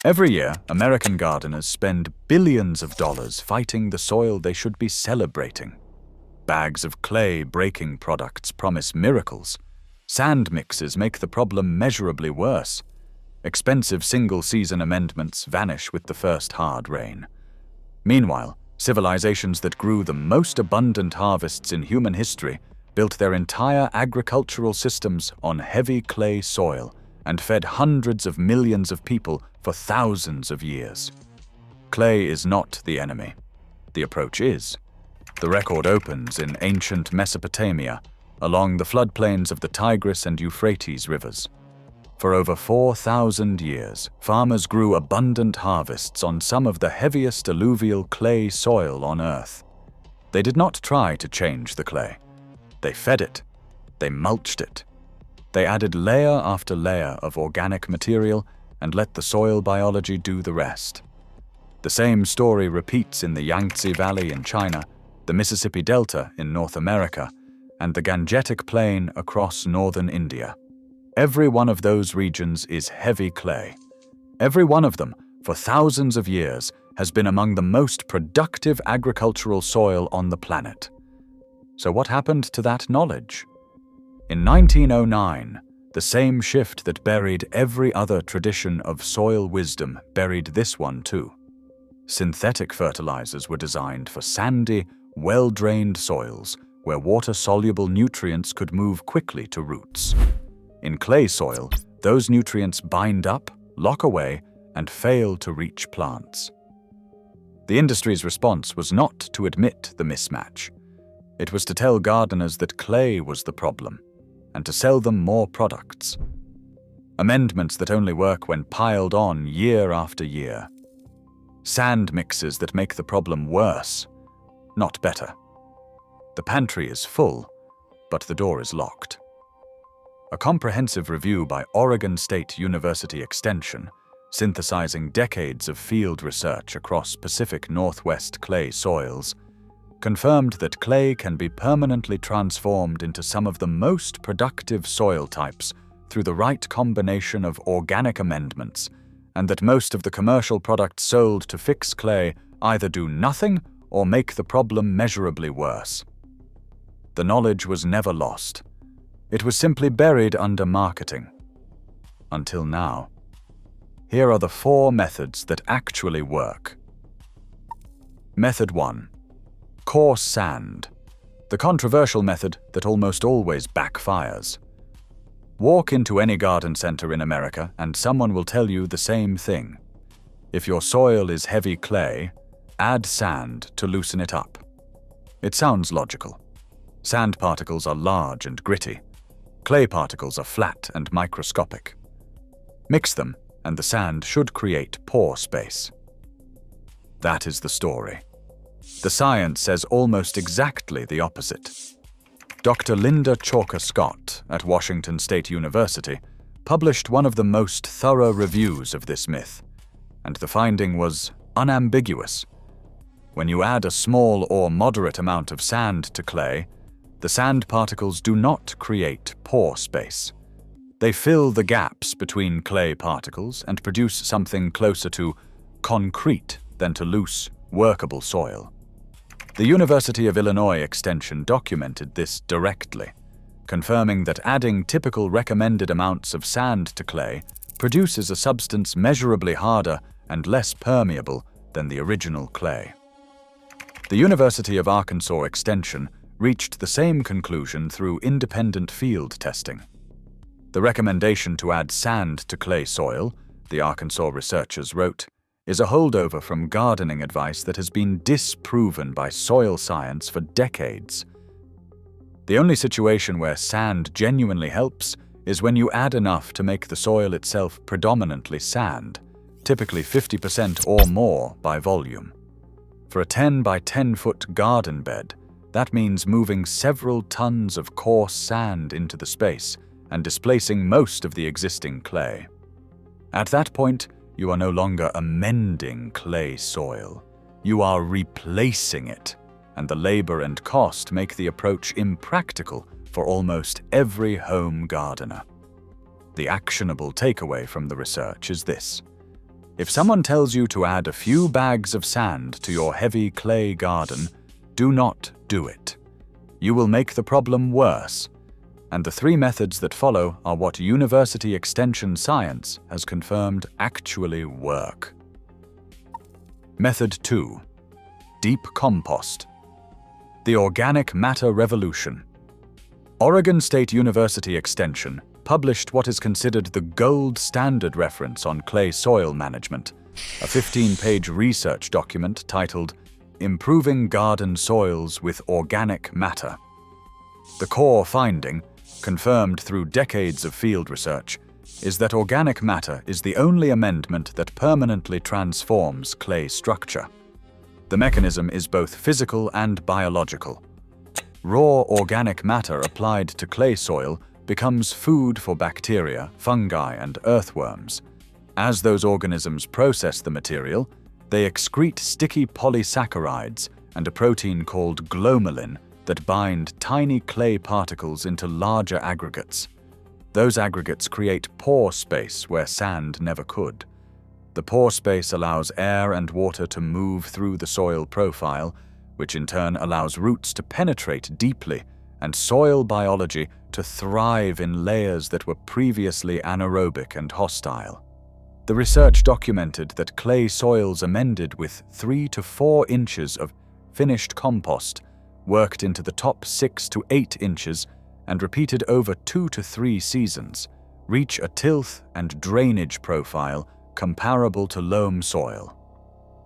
Every year, American gardeners spend billions of dollars fighting the soil they should be celebrating. Bags of clay-breaking products promise miracles. Sand mixes make the problem measurably worse. Expensive single-season amendments vanish with the first hard rain. Meanwhile, civilizations that grew the most abundant harvests in human history built their entire agricultural systems on heavy clay soil and fed hundreds of millions of people for thousands of years. Clay is not the enemy. The approach is. The record opens in ancient Mesopotamia, along the floodplains of the Tigris and Euphrates rivers. For over 4,000 years, farmers grew abundant harvests on some of the heaviest alluvial clay soil on Earth. They did not try to change the clay. They fed it. They mulched it. They added layer after layer of organic material and let the soil biology do the rest. The same story repeats in the Yangtze Valley in China, the Mississippi Delta in North America, and the Gangetic Plain across northern India. Every one of those regions is heavy clay. Every one of them, for thousands of years, has been among the most productive agricultural soil on the planet. So what happened to that knowledge? In 1909, the same shift that buried every other tradition of soil wisdom buried this one too. Synthetic fertilizers were designed for sandy, well-drained soils where water-soluble nutrients could move quickly to roots. In clay soil, those nutrients bind up, lock away, and fail to reach plants. The industry's response was not to admit the mismatch. It was to tell gardeners that clay was the problem, and to sell them more products. Amendments that only work when piled on year after year. Sand mixes that make the problem worse, not better. The pantry is full, but the door is locked. A comprehensive review by Oregon State University Extension, synthesizing decades of field research across Pacific Northwest clay soils, confirmed that clay can be permanently transformed into some of the most productive soil types through the right combination of organic amendments, and that most of the commercial products sold to fix clay either do nothing or make the problem measurably worse. The knowledge was never lost. It was simply buried under marketing. Until now. Here are the 4 methods that actually work. Method 1. Coarse sand. The controversial method that almost always backfires. Walk into any garden center in America and someone will tell you the same thing. If your soil is heavy clay, add sand to loosen it up. It sounds logical. Sand particles are large and gritty. Clay particles are flat and microscopic. Mix them, and the sand should create pore space. That is the story. The science says almost exactly the opposite. Dr. Linda Chalker Scott at Washington State University published one of the most thorough reviews of this myth, and the finding was unambiguous. When you add a small or moderate amount of sand to clay, the sand particles do not create pore space. They fill the gaps between clay particles and produce something closer to concrete than to loose, workable soil. The University of Illinois Extension documented this directly, confirming that adding typical recommended amounts of sand to clay produces a substance measurably harder and less permeable than the original clay. The University of Arkansas Extension reached the same conclusion through independent field testing. The recommendation to add sand to clay soil, the Arkansas researchers wrote, is a holdover from gardening advice that has been disproven by soil science for decades. The only situation where sand genuinely helps is when you add enough to make the soil itself predominantly sand, typically 50% or more by volume. For a 10 by 10 foot garden bed, that means moving several tons of coarse sand into the space and displacing most of the existing clay. At that point, you are no longer amending clay soil. You are replacing it, and the labor and cost make the approach impractical for almost every home gardener. The actionable takeaway from the research is this. If someone tells you to add a few bags of sand to your heavy clay garden, do not do it. You will make the problem worse. And the 3 methods that follow are what university extension science has confirmed actually work. Method 2. Deep compost. The organic matter revolution. Oregon State University Extension published what is considered the gold standard reference on clay soil management, a 15-page research document titled Improving Garden Soils with Organic Matter. The core finding, confirmed through decades of field research, is that organic matter is the only amendment that permanently transforms clay structure. The mechanism is both physical and biological. Raw organic matter applied to clay soil becomes food for bacteria, fungi, and earthworms. As those organisms process the material, they excrete sticky polysaccharides and a protein called glomalin that bind tiny clay particles into larger aggregates. Those aggregates create pore space where sand never could. The pore space allows air and water to move through the soil profile, which in turn allows roots to penetrate deeply and soil biology to thrive in layers that were previously anaerobic and hostile. The research documented that clay soils amended with 3 to 4 inches of finished compost, worked into the top 6 to 8 inches, and repeated over 2 to 3 seasons, reach a tilth and drainage profile comparable to loam soil.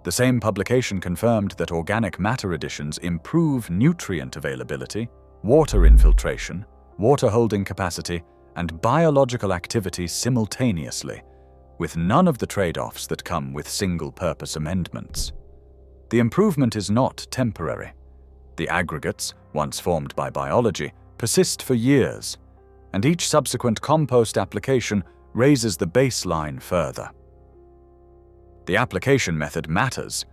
The same publication confirmed that organic matter additions improve nutrient availability, water infiltration, water holding capacity, and biological activity simultaneously, with none of the trade-offs that come with single-purpose amendments. The improvement is not temporary. The aggregates, once formed by biology, persist for years, and each subsequent compost application raises the baseline further. The application method matters.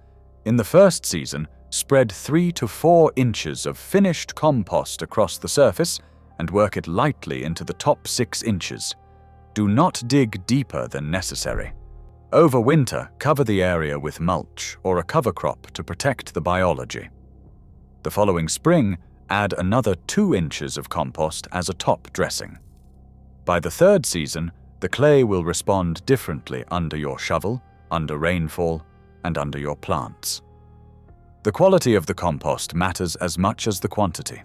In the first season, spread 3 to 4 inches of finished compost across the surface and work it lightly into the top 6 inches. Do not dig deeper than necessary. Over winter, cover the area with mulch or a cover crop to protect the biology. The following spring, add another 2 inches of compost as a top dressing. By the third season, the clay will respond differently under your shovel, under rainfall, and under your plants. The quality of the compost matters as much as the quantity.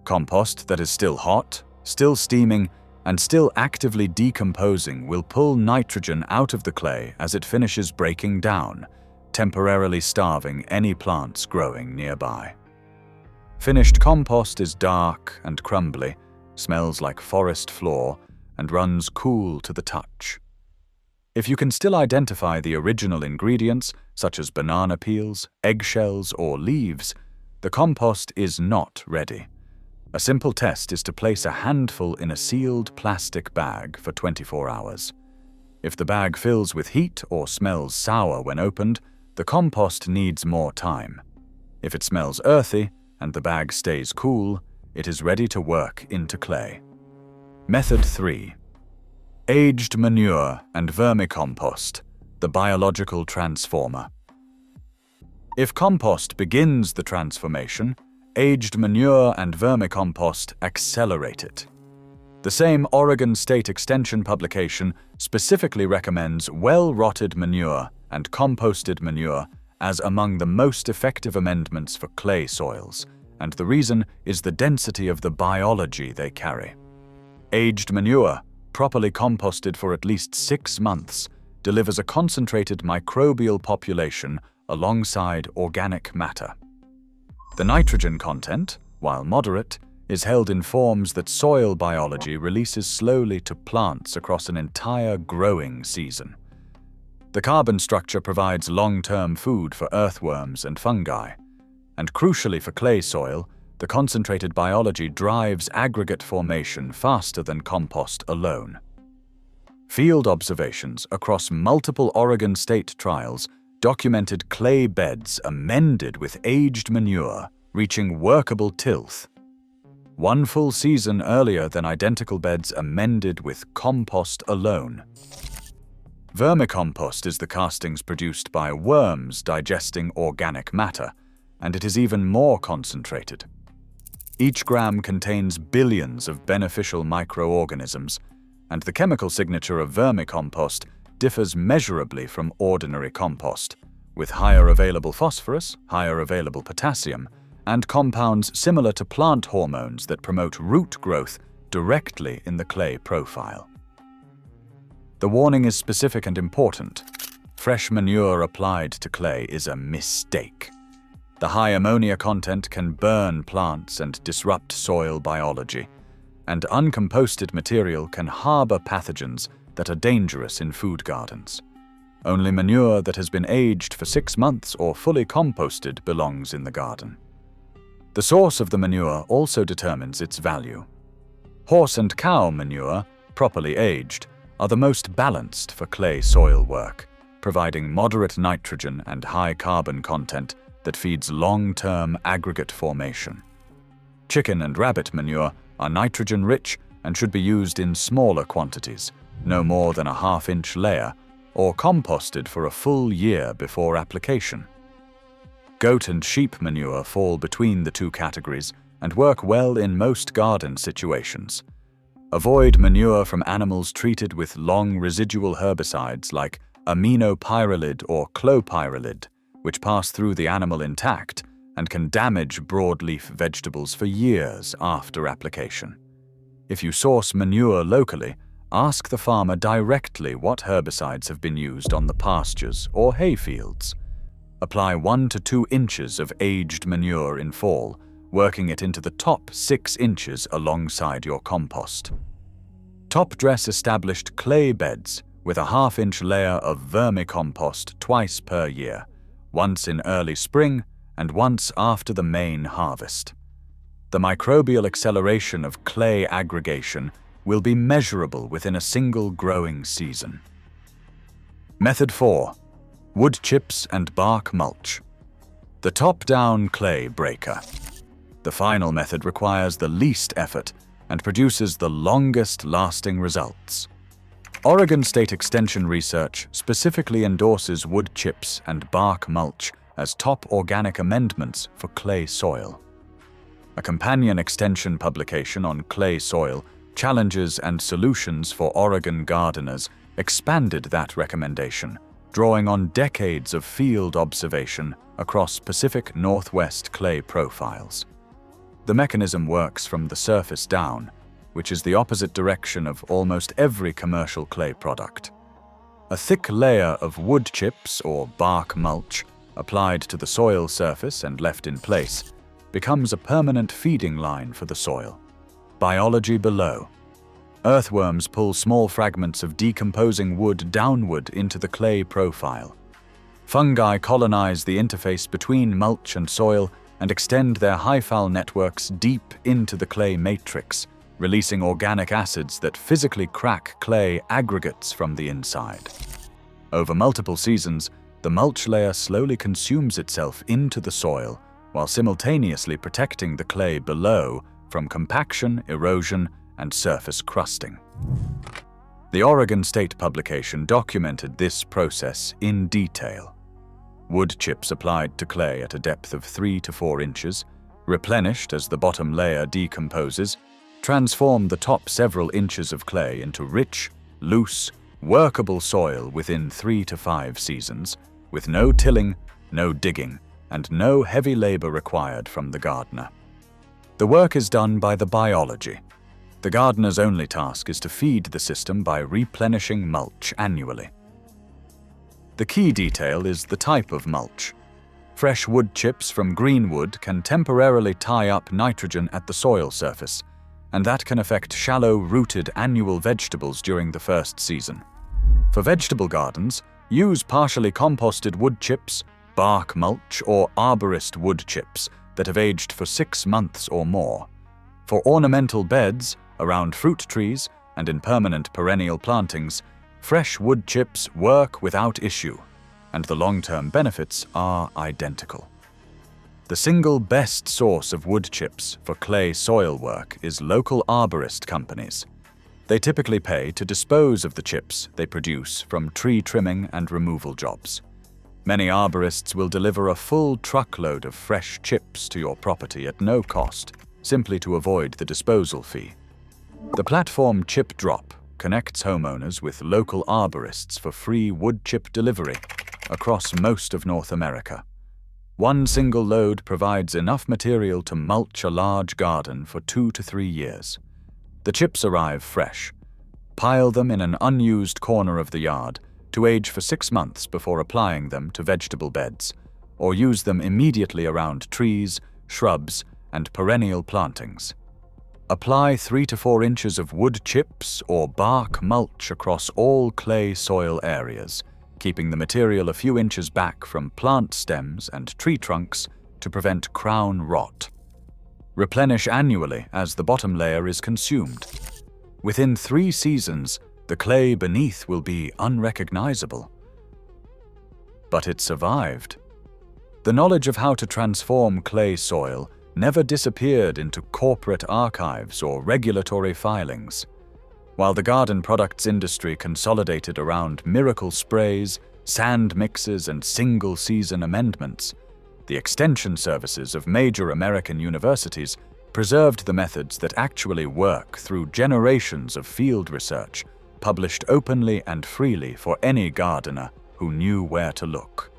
Compost that is still hot, still steaming, and still actively decomposing will pull nitrogen out of the clay as it finishes breaking down, temporarily starving any plants growing nearby. Finished compost is dark and crumbly, smells like forest floor, and runs cool to the touch. If you can still identify the original ingredients, such as banana peels, eggshells, or leaves, the compost is not ready. A simple test is to place a handful in a sealed plastic bag for 24 hours. If the bag fills with heat or smells sour when opened, the compost needs more time. If it smells earthy and the bag stays cool, it is ready to work into clay. Method 3. Aged manure and vermicompost, the biological transformer. If compost begins the transformation, aged manure and vermicompost accelerate it. The same Oregon State Extension publication specifically recommends well-rotted manure and composted manure as among the most effective amendments for clay soils, and the reason is the density of the biology they carry. Aged manure, properly composted for at least 6 months, delivers a concentrated microbial population alongside organic matter. The nitrogen content, while moderate, is held in forms that soil biology releases slowly to plants across an entire growing season. The carbon structure provides long-term food for earthworms and fungi, and crucially for clay soil, the concentrated biology drives aggregate formation faster than compost alone. Field observations across multiple Oregon State trials documented clay beds amended with aged manure, reaching workable tilth. 1 full season earlier than identical beds amended with compost alone. Vermicompost is the castings produced by worms digesting organic matter, and it is even more concentrated. Each gram contains billions of beneficial microorganisms, and the chemical signature of vermicompost differs measurably from ordinary compost, with higher available phosphorus, higher available potassium, and compounds similar to plant hormones that promote root growth directly in the clay profile. The warning is specific and important. Fresh manure applied to clay is a mistake. The high ammonia content can burn plants and disrupt soil biology, and uncomposted material can harbor pathogens that are dangerous in food gardens. Only manure that has been aged for 6 months or fully composted belongs in the garden. The source of the manure also determines its value. Horse and cow manure, properly aged, are the most balanced for clay soil work, providing moderate nitrogen and high carbon content that feeds long-term aggregate formation. Chicken and rabbit manure are nitrogen-rich and should be used in smaller quantities, no more than a half-inch layer, or composted for a full year before application. Goat and sheep manure fall between the two categories and work well in most garden situations. Avoid manure from animals treated with long residual herbicides like aminopyralid or clopyralid, which pass through the animal intact and can damage broadleaf vegetables for years after application. If you source manure locally, ask the farmer directly what herbicides have been used on the pastures or hayfields. Apply 1 to 2 inches of aged manure in fall, working it into the top 6 inches alongside your compost. Top dress established clay beds with a half-inch layer of vermicompost twice per year, once in early spring and once after the main harvest. The microbial acceleration of clay aggregation will be measurable within a single growing season. Method 4. Wood chips and bark mulch. The top-down clay breaker. The final method requires the least effort and produces the longest-lasting results. Oregon State Extension research specifically endorses wood chips and bark mulch as top organic amendments for clay soil. A companion extension publication on clay soil, challenges and solutions for Oregon gardeners, expanded that recommendation, drawing on decades of field observation across Pacific Northwest clay profiles. The mechanism works from the surface down, which is the opposite direction of almost every commercial clay product. A thick layer of wood chips or bark mulch, applied to the soil surface and left in place, becomes a permanent feeding line for the soil. Biology below. Earthworms pull small fragments of decomposing wood downward into the clay profile. Fungi colonize the interface between mulch and soil and extend their hyphal networks deep into the clay matrix, releasing organic acids that physically crack clay aggregates from the inside. Over multiple seasons, the mulch layer slowly consumes itself into the soil, while simultaneously protecting the clay below from compaction, erosion, and surface crusting. The Oregon State publication documented this process in detail. Wood chips applied to clay at a depth of 3 to 4 inches, replenished as the bottom layer decomposes, transform the top several inches of clay into rich, loose, workable soil within 3 to 5 seasons, with no tilling, no digging, and no heavy labor required from the gardener. The work is done by the biology. The gardener's only task is to feed the system by replenishing mulch annually. The key detail is the type of mulch. Fresh wood chips from greenwood can temporarily tie up nitrogen at the soil surface, and that can affect shallow-rooted annual vegetables during the first season. For vegetable gardens, use partially composted wood chips, bark mulch, or arborist wood chips that have aged for 6 months or more. For ornamental beds, around fruit trees, and in permanent perennial plantings, fresh wood chips work without issue, and the long-term benefits are identical. The single best source of wood chips for clay soil work is local arborist companies. They typically pay to dispose of the chips they produce from tree trimming and removal jobs. Many arborists will deliver a full truckload of fresh chips to your property at no cost, simply to avoid the disposal fee. The platform Chip Drop connects homeowners with local arborists for free wood chip delivery across most of North America. One single load provides enough material to mulch a large garden for 2 to 3 years. The chips arrive fresh. Pile them in an unused corner of the yard to age for 6 months before applying them to vegetable beds, or use them immediately around trees, shrubs, and perennial plantings. Apply 3 to 4 inches of wood chips or bark mulch across all clay soil areas, keeping the material a few inches back from plant stems and tree trunks to prevent crown rot. Replenish annually as the bottom layer is consumed. Within 3 seasons, the clay beneath will be unrecognizable. But it survived. The knowledge of how to transform clay soil never disappeared into corporate archives or regulatory filings. While the garden products industry consolidated around miracle sprays, sand mixes, and single-season amendments, the extension services of major American universities preserved the methods that actually work through generations of field research, published openly and freely for any gardener who knew where to look.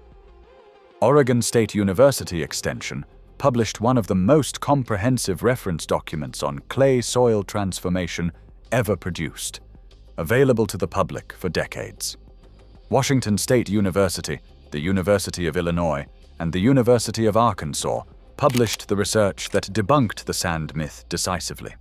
Oregon State University Extension published one of the most comprehensive reference documents on clay soil transformation ever produced, available to the public for decades. Washington State University, the University of Illinois, and the University of Arkansas published the research that debunked the sand myth decisively.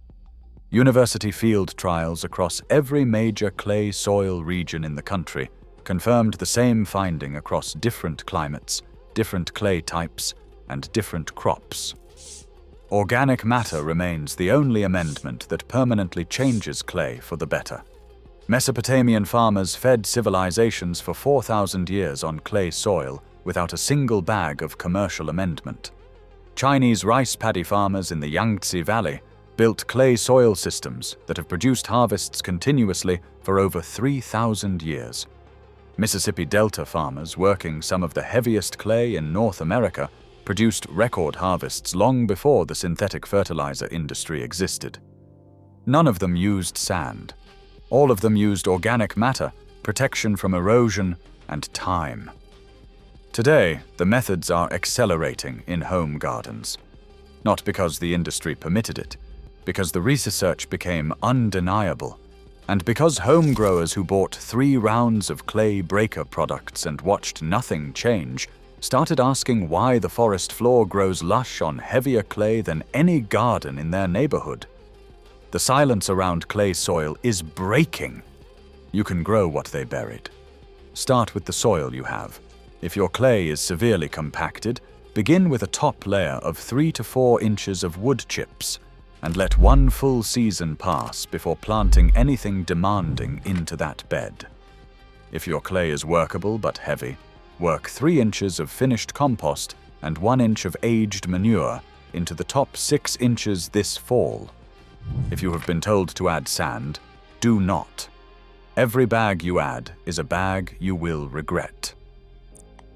University field trials across every major clay soil region in the country confirmed the same finding across different climates, different clay types, and different crops. Organic matter remains the only amendment that permanently changes clay for the better. Mesopotamian farmers fed civilizations for 4,000 years on clay soil without a single bag of commercial amendment. Chinese rice paddy farmers in the Yangtze Valley built clay soil systems that have produced harvests continuously for over 3,000 years. Mississippi Delta farmers working some of the heaviest clay in North America produced record harvests long before the synthetic fertilizer industry existed. None of them used sand. All of them used organic matter, protection from erosion, and time. Today, the methods are accelerating in home gardens. Not because the industry permitted it, because the research became undeniable, and because home growers who bought 3 rounds of clay breaker products and watched nothing change started asking why the forest floor grows lush on heavier clay than any garden in their neighborhood. The silence around clay soil is breaking. You can grow what they buried. Start with the soil you have. If your clay is severely compacted, begin with a top layer of 3 to 4 inches of wood chips and let 1 full season pass before planting anything demanding into that bed. If your clay is workable but heavy, work 3 inches of finished compost and 1 inch of aged manure into the top 6 inches this fall. If you have been told to add sand, do not. Every bag you add is a bag you will regret.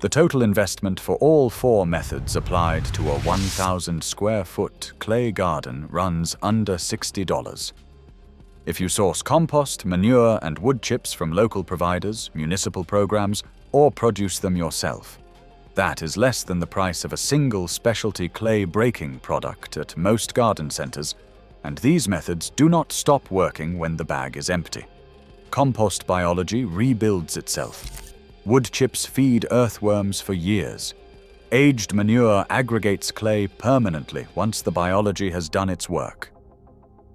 The total investment for all 4 methods applied to a 1,000 square foot clay garden runs under $60. If you source compost, manure, and wood chips from local providers, municipal programs, or produce them yourself, that is less than the price of a single specialty clay breaking product at most garden centers, and these methods do not stop working when the bag is empty. Compost biology rebuilds itself. Wood chips feed earthworms for years. Aged manure aggregates clay permanently once the biology has done its work.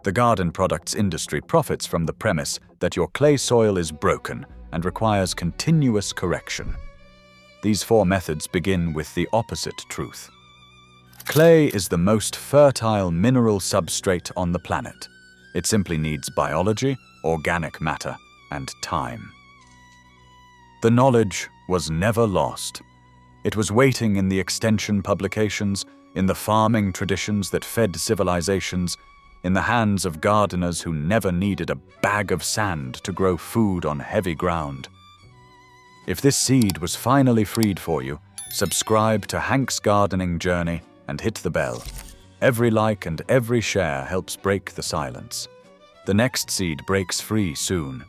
The garden products industry profits from the premise that your clay soil is broken and requires continuous correction. These 4 methods begin with the opposite truth. Clay is the most fertile mineral substrate on the planet. It simply needs biology, organic matter, and time. The knowledge was never lost. It was waiting in the extension publications, in the farming traditions that fed civilizations, in the hands of gardeners who never needed a bag of sand to grow food on heavy ground. If this seed was finally freed for you, subscribe to Hank's Gardening Journey and hit the bell. Every like and every share helps break the silence. The next seed breaks free soon.